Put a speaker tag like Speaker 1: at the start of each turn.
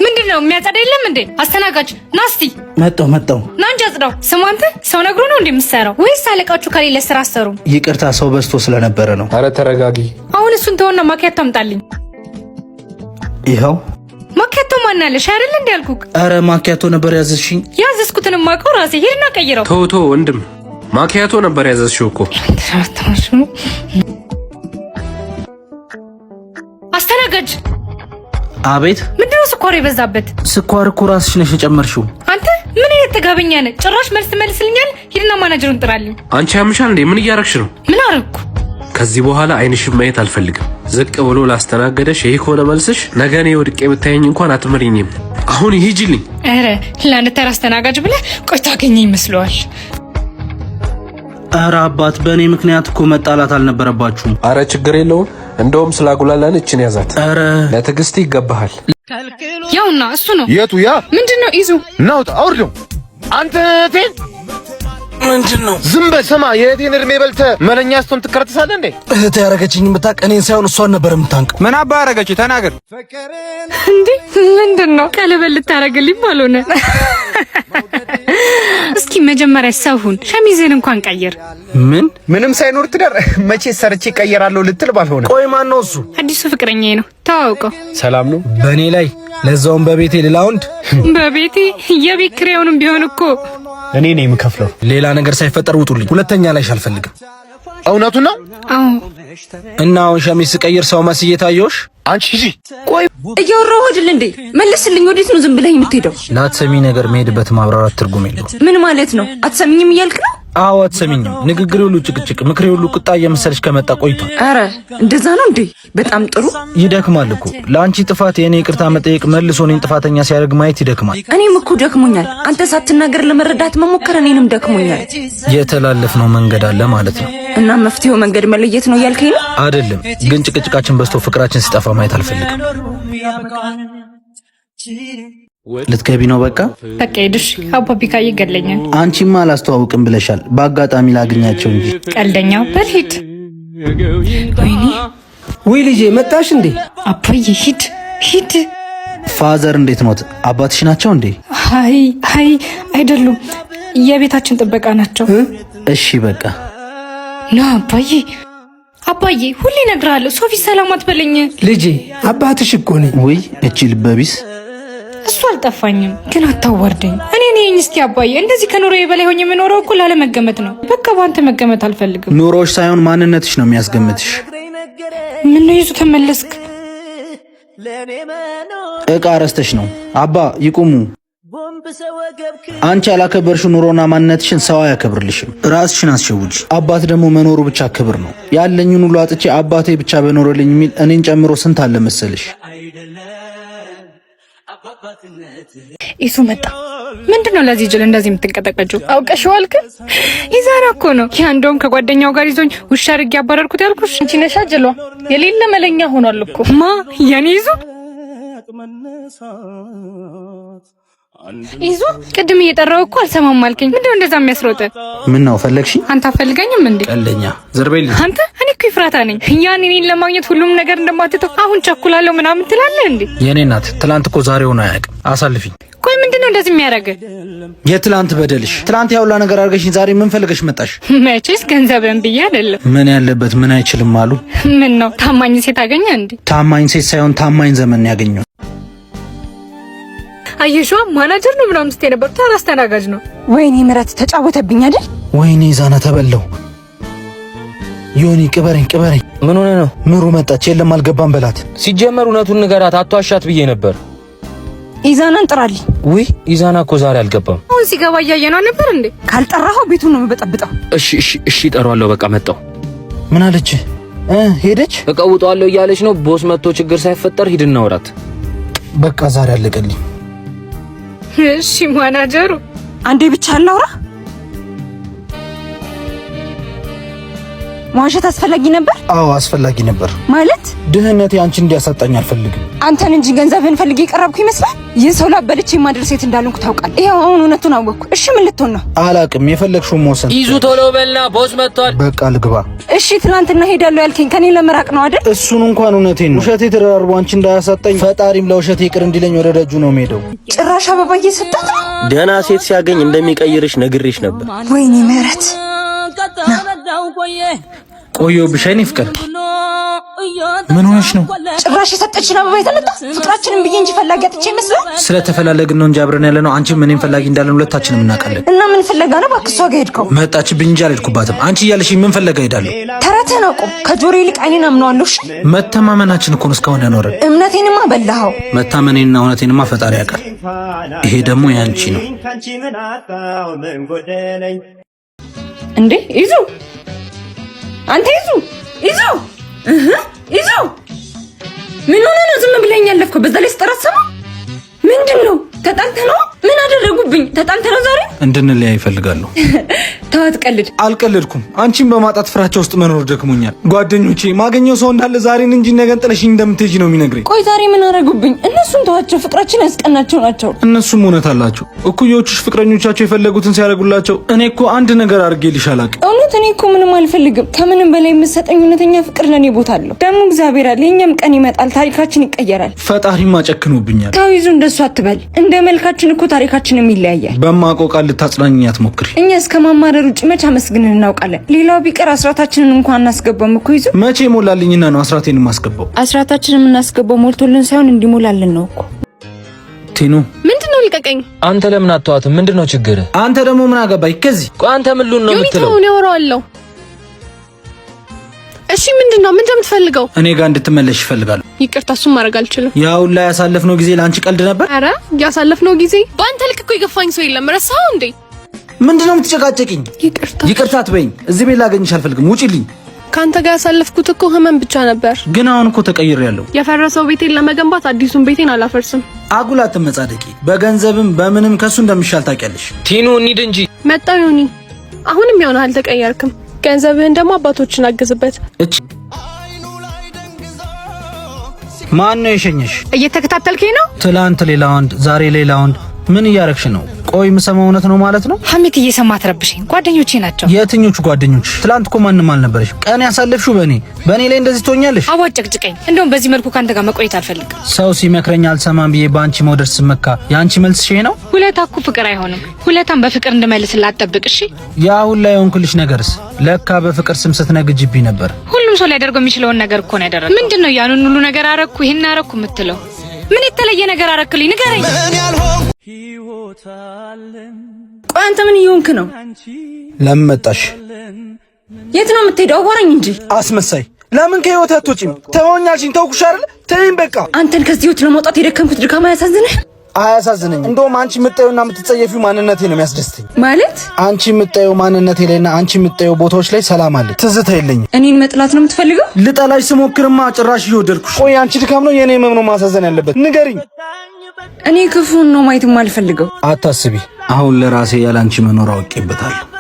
Speaker 1: ምንድነው የሚያጸዳ የለም እንዴ? አስተናጋጅ ናስቲ
Speaker 2: መጣው
Speaker 1: ና እንጂ አጽዳው። ስሙ አንተ ሰው ነግሮ ነው እንደምትሰራው ወይስ አለቃችሁ ከሌለ ስራ አሰሩ?
Speaker 2: ይቅርታ ሰው በዝቶ ስለነበረ ነው።
Speaker 3: አረ ተረጋጊ።
Speaker 1: አሁን እሱን ተወና ማኪያቶ አምጣልኝ።
Speaker 2: ይኸው
Speaker 1: ማኪያቶ ማን አለሽ አይደል እንዴ ያልኩክ?
Speaker 2: አረ ማኪያቶ ነበር ያዘዝሽኝ።
Speaker 1: ያዘዝኩትን ማቀው ራሴ ሄድና ቀይረው።
Speaker 3: ቶ ወንድም ማኪያቶ ነበር ያዘዝሽው እኮ።
Speaker 1: አስተናጋጅ
Speaker 2: አቤት።
Speaker 1: ምንድነው ስኳር የበዛበት?
Speaker 2: ስኳር እኮ ራስሽ ነሽ የጨመርሽው።
Speaker 1: አንተ ምን የተጋበኛ ነህ? ጭራሽ መልስ መልስልኛል። ሂድና ማናጀሩን ጥራልኝ።
Speaker 3: አንቺ ያምሻል እንዴ? ምን እያረግሽ ነው?
Speaker 1: ምን አረኩ?
Speaker 3: ከዚህ በኋላ አይንሽም ማየት አልፈልግም። ዝቅ ብሎ ላስተናገደሽ ይሄ ከሆነ መልስሽ ነገ እኔ ወድቄ ብታየኝ እንኳን አትመሪኝም። አሁን ሂጂልኝ።
Speaker 1: አረ ለአንተ ተራ አስተናጋጅ ብለህ ቆይ ታገኘኝ ይመስለዋል።
Speaker 2: አረ አባት በእኔ ምክንያት እኮ መጣላት አልነበረባችሁም።
Speaker 3: አረ ችግር የለውም። እንደውም ስላጉላላን እችን ያዛት።
Speaker 2: አረ
Speaker 3: ለትዕግስት ይገባሃል።
Speaker 1: ያውና እሱ ነው።
Speaker 4: የቱ ያ
Speaker 1: ምንድነው? ይዙ
Speaker 4: ናውጣ አውርደው። አንተ ቴን
Speaker 2: ምንድነው?
Speaker 4: ዝም በል ስማ። የእህቴን እድሜ በልተህ መለኛ ስትሆን ትከረተሳለህ እንዴ?
Speaker 2: እህቴ ያረገችኝ ብታውቅ እኔን ሳይሆን እሷን ነበር የምታንቅ።
Speaker 4: ምን አባ ያረገች? ተናገር
Speaker 1: እንዴ። ምንድነው? ቀለበት ልታረግልኝ ባልሆነ? እስኪ መጀመሪያ ሰውን ሸሚዝን እንኳን ቀይር።
Speaker 4: ምንም ሳይኖር ትደር። መቼ ሰርቼ ቀየራለሁ ልትል ባልሆነ።
Speaker 2: ቆይ ማን ነው እሱ?
Speaker 1: አዲሱ ፍቅረኛዬ ነው። ተዋውቀው።
Speaker 4: ሰላም ነው?
Speaker 2: በእኔ ላይ ለዛውም በቤቴ ሌላ ወንድ።
Speaker 1: በቤቴ የቤት ኪራዩንም ቢሆን እኮ
Speaker 4: እኔ ነኝ የምከፍለው።
Speaker 2: ሌላ ነገር ሳይፈጠር ውጡልኝ። ሁለተኛ ላይሽ አልፈልግም።
Speaker 4: እውነቱን ነው?
Speaker 1: አዎ።
Speaker 2: እና አሁን ሸሚዝ ስቀይር ሰው መስዬ ታየውሽ?
Speaker 4: አንቺ ሂጂ።
Speaker 5: ቆይ እያወራሁ አይደል እንዴ? መልስልኝ። ወዴት ነው ዝም ብለህ የምትሄደው?
Speaker 2: ላትሰሚ ነገር መሄድበት ማብራራት ትርጉም የለው።
Speaker 5: ምን ማለት ነው? አትሰሚኝም እያልክ ነው?
Speaker 2: አዎ አትሰሚኝም። ንግግሬ ሁሉ ጭቅጭቅ፣ ምክሬ ሁሉ ቁጣ እየመሰለሽ ከመጣ ቆይቷል።
Speaker 5: አረ እንደዛ ነው እንዴ? በጣም ጥሩ።
Speaker 2: ይደክማል እኮ ለአንቺ ጥፋት የኔ ይቅርታ መጠየቅ መልሶ እኔን ጥፋተኛ ሲያደርግ ማየት ይደክማል።
Speaker 5: እኔም እኮ ደክሞኛል። አንተ ሳትናገር ለመረዳት መሞከር እኔንም ደክሞኛል።
Speaker 2: የተላለፍነው መንገድ አለ ማለት ነው።
Speaker 5: እና መፍትሄው መንገድ መለየት ነው እያልከኝ ነው?
Speaker 2: አይደለም፣ ግን ጭቅጭቃችን በዝቶ ፍቅራችን ሲጠፋ ማየት አልፈልግም። ልትገቢ ነው? በቃ
Speaker 1: ሄድሽ። አባቢ ካየ ይገለኛል።
Speaker 2: አንቺማ አላስተዋውቅም ብለሻል። በአጋጣሚ ላግኛቸው እንጂ።
Speaker 1: ቀልደኛው በል ሂድ። ወይኔ
Speaker 6: ወይ ልጄ መጣሽ እንዴ?
Speaker 1: አባዬ ሂድ።
Speaker 2: ፋዘር እንዴት ኖት? አባትሽ ናቸው እንዴ?
Speaker 1: አይ አይደሉም፣ የቤታችን ጥበቃ ናቸው።
Speaker 2: እሺ በቃ
Speaker 1: ና አባዬ ሁሌ እነግርሃለሁ። ሶፊ ሰላም አትበለኝ።
Speaker 6: ልጄ አባትሽ እኮ ነኝ።
Speaker 2: ወይ እቺ ልበቢስ።
Speaker 1: እሱ አልጠፋኝም፣ ግን አታዋርደኝ። እኔ ነኝ እስቲ አባዬ። እንደዚህ ከኑሮዬ በላይ ሆኜ የምኖረው እኮ ላለመገመት ነው። በቃ ባንተ መገመት አልፈልግም።
Speaker 2: ኑሮሽ ሳይሆን ማንነትሽ ነው የሚያስገምትሽ።
Speaker 1: ምን ነው ይዙ ተመለስክ?
Speaker 2: እቃ ረስተሽ ነው። አባ ይቁሙ። አንቺ ያላከበርሽው ኑሮና ማንነትሽን ሰው አያከብርልሽም። ራስሽን አስሸውጂ። አባት ደግሞ መኖሩ ብቻ ክብር ነው። ያለኝን ሁሉ አጥቼ አባቴ ብቻ በኖረልኝ የሚል እኔን ጨምሮ ስንት አለ መሰልሽ።
Speaker 1: ኢሱ መጣ። ምንድነው ለዚህ ጅል እንደዚህ የምትንቀጠቀጂው? አውቀሽዋል? ግን ኢዛና እኮ ነው። ያ እንደውም ከጓደኛው ጋር ይዞኝ ውሻ አድርጌ ያባረርኩት ያልኩሽ አንቺ ነሽ። ጅሏ የሌለ መለኛ ሆኗል እኮ ማ የኔ ይዙ ቅድም እየጠራው እኮ አልሰማም አልከኝ። ምንድነው እንደዛ የሚያስሮጥ?
Speaker 2: ምን ነው ፈለግሽ?
Speaker 1: አንተ አፈልገኝም እንዴ?
Speaker 2: ቀልደኛ ዘርበይልኝ።
Speaker 1: አንተ እኔ እኮ ይፍራታ ነኝ። ያን እኔን ለማግኘት ሁሉም ነገር እንደማትተው አሁን ቸኩላለሁ ምናምን ትላለህ እንዴ?
Speaker 2: የኔ እናት ትላንት እኮ ዛሬውን አያውቅም። አሳልፊኝ።
Speaker 1: ቆይ ምንድነው እንደዚህ የሚያደርግ?
Speaker 2: የትላንት በደልሽ። ትላንት ያውላ ነገር አድርገሽኝ ዛሬ ምን ፈልገሽ መጣሽ?
Speaker 1: መቼስ ገንዘብን ብዬ አይደለም።
Speaker 2: ምን ያለበት ምን አይችልም አሉ።
Speaker 1: ምን ነው ታማኝ ሴት አገኘ እንዴ?
Speaker 2: ታማኝ ሴት ሳይሆን ታማኝ ዘመን ያገኘው።
Speaker 1: አየሽዋ ማናጀር ነው ምናምን ስትይ ነበር። ተራ አስተናጋጅ ነው።
Speaker 5: ወይኔ ምረት ተጫወተብኝ አይደል?
Speaker 2: ወይኔ ዛና ተበለው። ዮኒ ቅበረኝ።
Speaker 7: ምን ሆነ ነው?
Speaker 2: ምሩ መጣች። የለም አልገባም በላት።
Speaker 7: ሲጀመር እውነቱን ንገራት፣ አትዋሻት ብዬ ነበር።
Speaker 5: ኢዛናን ጥራልኝ።
Speaker 7: ውይ ኢዛና እኮ ዛሬ አልገባም።
Speaker 1: አሁን ሲገባ እያየነው ነበር እንዴ?
Speaker 5: ካልጠራኸው ቤቱን ነው የምበጠብጠው።
Speaker 7: እሺ እጠራዋለሁ። በቃ መጣሁ።
Speaker 2: ምን አለች? ሄደች።
Speaker 7: እቀውጠዋለሁ እያለች ነው። ቦስ መጥቶ ችግር ሳይፈጠር ሂድና አውራት።
Speaker 2: በቃ ዛሬ አለቀልኝ።
Speaker 1: እሺ ማናጀሩ
Speaker 5: አንዴ ብቻ አላውራ። መዋሸት አስፈላጊ ነበር?
Speaker 2: አዎ አስፈላጊ ነበር።
Speaker 5: ማለት
Speaker 2: ድህነቴ አንቺ እንዲያሳጣኝ አልፈልግም።
Speaker 5: አንተን እንጂ ገንዘብህን ፈልጌ የቀረብኩ ይመስላል? ይህ ሰው ላበለች የማድረስ ሴት እንዳልኩ ታውቃለህ። ይሄው አሁን እውነቱን አወቅኩ። እሺ ምን ልትሆን ነው?
Speaker 2: አላቅም። የፈለግሽው መወሰን።
Speaker 7: ይዙ ቶሎ በልና ቦስ መጥቷል።
Speaker 2: በቃ ልግባ።
Speaker 5: እሺ ትናንትና ሄዳለሁ ያልከኝ ከኔ ለመራቅ ነው አይደል?
Speaker 2: እሱን እንኳን እውነቴን ነው። ውሸቴ ተደራርቦ አንቺ እንዳያሳጣኝ ፈጣሪም ለውሸቴ ይቅር እንዲለኝ ወደ ደጁ ነው የምሄደው።
Speaker 5: ጭራሽ አበባ እየሰጣት ነው።
Speaker 8: ደህና ሴት ሲያገኝ እንደሚቀይርሽ ነግሬሽ ነበር።
Speaker 5: ወይኔ ምህረት
Speaker 2: ቆየሁብሽ አይኔ ፍቅር። ምን ሆነሽ ነው?
Speaker 5: ጭራሽ የሰጠችን አበባ የተመጣ ፍቅራችንን ብዬ እንጂ ፈላጊ አጥቼ ይመስላል።
Speaker 2: ስለተፈላለግን ነው እንጂ አብረን ያለ ነው። አንቺም እኔም ፈላጊ እንዳለን ሁለታችንም እናውቃለን።
Speaker 5: እና ምን ፍለጋ ነው እባክህ እሷ ጋር ሄድከው?
Speaker 2: መጣችብኝ እንጂ አልሄድኩባትም። አንቺ እያለሽ ምን ፈለጋ ሄዳለሁ?
Speaker 5: ተረትህን አቁም። ከጆሮ ይልቅ አይኔን አምነዋለሁ። እሺ
Speaker 2: መተማመናችን እኮ ነው እስካሁን ያኖረን።
Speaker 5: እምነቴንማ በላኸው።
Speaker 2: መታመኔንና እውነቴንማ ፈጣሪ ያውቃል። ይሄ ደግሞ ያንቺ ነው
Speaker 5: እንዴ? ይዙ አንተ ይዙ ይዙ ምን ሆነ ነው ዝም ብለኸኝ ያለፍከው? በዛ ላይ ስጠራት ሰማ። ምንድን ነው? ተጣልተህ ነው? ምን አደረጉብኝ? ተጣልተህ ነው ዛሬ?
Speaker 2: እንድንለያይ ይፈልጋሉ።
Speaker 5: ተዋት፣ ቀልድ።
Speaker 2: አልቀልድኩም። አንቺን በማጣት ፍራቻ ውስጥ መኖር ደክሞኛል። ጓደኞቼ ማገኘው ሰው እንዳለ ዛሬን እንጂ ነገን ጥለሽኝ እንደምትሄጂ ነው የሚነግረኝ።
Speaker 5: ቆይ ዛሬ ምን አደረጉብኝ? እነሱን ተዋቸው፣ ፍቅራችን ያስቀናቸው ናቸው።
Speaker 2: እነሱም እውነት አላቸው። እኩዮችሽ ፍቅረኞቻቸው የፈለጉትን ሲያደርጉላቸው፣ እኔ እኮ አንድ ነገር አድርጌልሽ አላውቅም።
Speaker 5: እውነት እኔ እኮ ምንም አልፈልግም። ከምንም በላይ የምትሰጠኝ እውነተኛ ፍቅር ለኔ ቦታ አለው። ደግሞ እግዚአብሔር አለ፣ የኛም ቀን ይመጣል፣ ታሪካችን ይቀየራል።
Speaker 2: ፈጣሪማ ጨክኖብኛል።
Speaker 5: ተው ይዙ፣ እንደሱ አትበል። እንደ መልካችን እኮ ታሪካችንም ይለያያል።
Speaker 2: በማውቀው ቃል ልታጽናኝ አትሞክሪ።
Speaker 5: እኛ እስከ ማማረር ውጭ መቼ አመስግነን እናውቃለን? ሌላው ቢቀር አስራታችንን እንኳን እናስገባም እኮ ይዙ።
Speaker 2: መቼ ሞላልኝና ነው አስራቴን የማስገባው?
Speaker 5: አስራታችንን የምናስገባው ሞልቶልን ሳይሆን እንዲሞላልን ነው እኮ።
Speaker 2: ቲኑ
Speaker 1: ምንድነው? ልቀቀኝ።
Speaker 7: አንተ ለምን አትተዋትም? ምንድነው ችግር?
Speaker 2: አንተ ደግሞ ምን አገባኝ ከዚህ?
Speaker 7: ቆይ አንተ ምን ሉን ነው የምትለው?
Speaker 1: ዮኒ ያወራዋለሁ። እሺ ምንድነው? ምን እንደምትፈልገው?
Speaker 2: እኔ ጋር እንድትመለሽ ይፈልጋሉ።
Speaker 1: ይቅርታ፣ እሱን ማድረግ አልችልም።
Speaker 2: ያው ላይ ያሳለፍነው ጊዜ ለአንቺ ቀልድ ነበር።
Speaker 1: አረ ያሳለፍነው ጊዜ በአንተ ልክ እኮ የገፋኝ ሰው የለም። ረሳኸው እንዴ?
Speaker 2: ምንድነው የምትጨቃጨቂኝ? ይቅርታ አትበይኝ። እዚህ ቤት ላገኝሽ አልፈልግም። ውጪልኝ።
Speaker 1: ካንተ ጋር ያሳለፍኩት እኮ ህመም ብቻ ነበር።
Speaker 2: ግን አሁን እኮ ተቀይሬያለሁ።
Speaker 1: የፈረሰው ቤቴን ለመገንባት አዲሱን ቤቴን አላፈርስም።
Speaker 2: አጉላት መጻደቂ። በገንዘብም በምንም ከሱ እንደሚሻል ታውቂያለሽ።
Speaker 7: ቲኑ እንሂድ እንጂ።
Speaker 1: መጣው ዮኒ። አሁንም ያው አልተቀየርክም። ገንዘብህን ደግሞ አባቶችን አግዝበት።
Speaker 2: እቺ ማን ነው የሸኘሽ?
Speaker 1: እየተከታተልከኝ ነው?
Speaker 2: ትላንት ሌላ ወንድ፣ ዛሬ ሌላ ወንድ። ምን እያረግሽ ነው? ቆይ የምሰማው እውነት ነው ማለት ነው?
Speaker 1: ሐሜት እየሰማ አትረብሽኝ። ጓደኞቼ ናቸው።
Speaker 2: የትኞቹ ጓደኞች? ትላንት እኮ ማንም አልነበረሽ። ቀን ያሳለፍሽው በእኔ ላይ እንደዚህ ትሆኛለሽ?
Speaker 1: አዋጨቅጭቀኝ። እንደውም በዚህ መልኩ ካንተ ጋር መቆየት አልፈልግም።
Speaker 2: ሰው ሲመክረኝ አልሰማም ብዬ በአንቺ መውደድ ስመካ የአንቺ መልስ ይሄ ነው?
Speaker 1: ሁለታ እኮ ፍቅር አይሆንም። ሁለታም በፍቅር እንድመልስልህ አትጠብቅ። እሺ
Speaker 2: ያ ሁላ የሆንኩልሽ ነገርስ ለካ በፍቅር ስም ስትነግጅብኝ ነበር።
Speaker 1: ሁሉም ሰው ሊያደርገው የሚችለውን ነገር እኮ ነው ያደረገው። ምንድነው ያንን ሁሉ ነገር አረኩ ይሄን አረኩ የምትለው? ምን የተለየ ነገር አረክልኝ? ንገረኝ።
Speaker 5: ቆይ አንተ ምን እየሆንክ ነው?
Speaker 2: ለምን መጣሽ?
Speaker 5: የት ነው የምትሄደው? አዋራኝ እንጂ
Speaker 2: አስመሳይ። ለምን ከህይወት አትወጪም? ተወኛልሽኝ። ተውኩሽ አይደል? ተይኝ በቃ።
Speaker 5: አንተን ከዚህ ህይወት ለማውጣት የደከምኩት ድካም አያሳዝንህ?
Speaker 2: አያሳዝነኝም። እንደውም አንቺ የምታየውና የምትጸየፊው ማንነቴ ነው የሚያስደስተኝ።
Speaker 5: ማለት
Speaker 2: አንቺ የምታየው ማንነቴ ላይና አንቺ የምታየው ቦታዎች ላይ ሰላም አለ፣ ትዝታ የለኝም።
Speaker 5: እኔን መጥላት ነው የምትፈልገው?
Speaker 2: ልጠላሽ ስሞክርማ ጭራሽ እየወደድኩሽ። ቆይ አንቺ ድካም ነው የኔ ህመም ነው ማሳዘን ያለበት? ንገሪኝ።
Speaker 5: እኔ ክፉን ነው ማየት የማልፈልገው።
Speaker 2: አታስቢ። አሁን ለራሴ ያላንቺ መኖር አውቄበታለሁ።